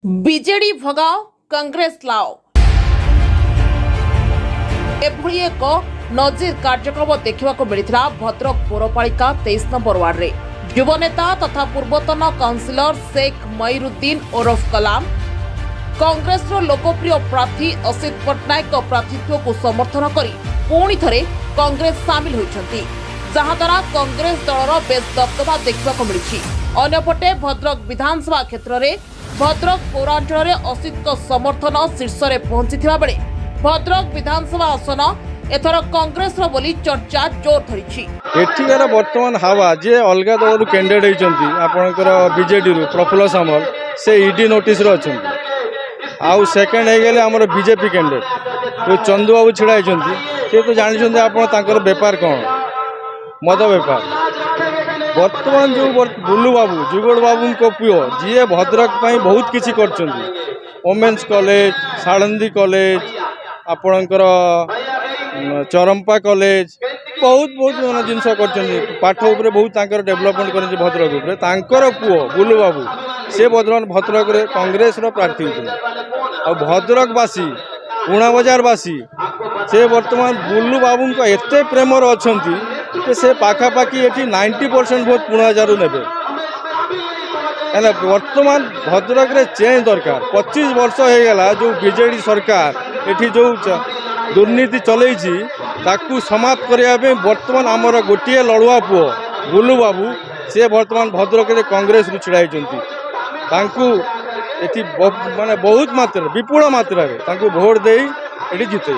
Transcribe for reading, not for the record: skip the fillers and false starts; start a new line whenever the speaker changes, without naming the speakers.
BJD ଭଗାଓ Congress Lao ଏଭଳି ଏକ ନଜିର କାର୍ଯ୍ୟକ୍ରମ ଦେଖିବାକୁ ମିଳିଥିଲା ଭଦ୍ରକ ପୌରପାଳିକା 23 ନମ୍ବର ୱାର୍ଡରେ। ଯୁବନେତା ତଥା ପୂର୍ବତନ କାଉନ୍ସିଲର शेख ମଇରୁଦ୍ଦିନ ଓରଫ କଲାମ କଂଗ୍ରେସର ଲୋକପ୍ରିୟ ପ୍ରାର୍ଥୀ ଅସିତ ପଟ୍ଟନାୟକ ପ୍ରାର୍ଥୀତ୍ୱକୁ ସମର୍ଥନ କରି ପୁଣି ଥରେ କଂଗ୍ରେସ ସାମିଲ ହୋଇଛନ୍ତି, ଯାହାଦ୍ୱାରା କଂଗ୍ରେସ ଦଳର ବେଶ୍ ଦବଦବା ଦେଖିବାକୁ ମିଳିଛି। ଅନ୍ୟପଟେ ଭଦ୍ରକ ବିଧାନସଭା କ୍ଷେତ୍ରରେ भद्रक पौरांचल असित समर्थन शीर्ष में पहुंची बेले भद्रक विधानसभा आसन एथर कांग्रेस बोली चर्चा जोर धरी।
एठिकार बर्तमान हावा जे अलग दल कैंडिडेट होती आपणकर बीजेडी प्रफुल्ल सामल से ईडी नोटिस अच्छा आउ सेकेंड हो गले आमर बीजेपी कैंडिडेट जो चंदुबाबू छिड़ा सी तो जानी आप बेपार कौन मद बेपार बर्तमान जो बुलू बाबू जुगड़ बाबू को पुओ जी भद्रक बहुत किसी वोमेन्स कॉलेज साड़ंदी कॉलेज आपणकर चरंपा कॉलेज बहुत बहुत जिनस कर पाठ उपरे बहुत डेवलपमेंट कर भद्रक उपरे पुओ बुलू बाबू से बर्तमान भद्रक कांग्रेस प्रार्थी होते भद्रकवासी पुणा बजारवासी से बर्तमान बुलू बाबू एत प्रेमर अच्छा से पाखापाखि ये 90% भोट पुणाजारू ने बर्तमान भद्रक रे चेंज दरकार 25 वर्ष हो गला जो बीजेडी सरकार एठी जो दुर्नीति चलैछि ताकू समाप्त करने बर्तमान आमर गोटे लड़ुआ पुओ बुलू बाबू से बर्तमान भद्रक रे कांग्रेस रु छिड़ाई माने बहुत मात्रा विपुल मात्रा भोट दे जीते।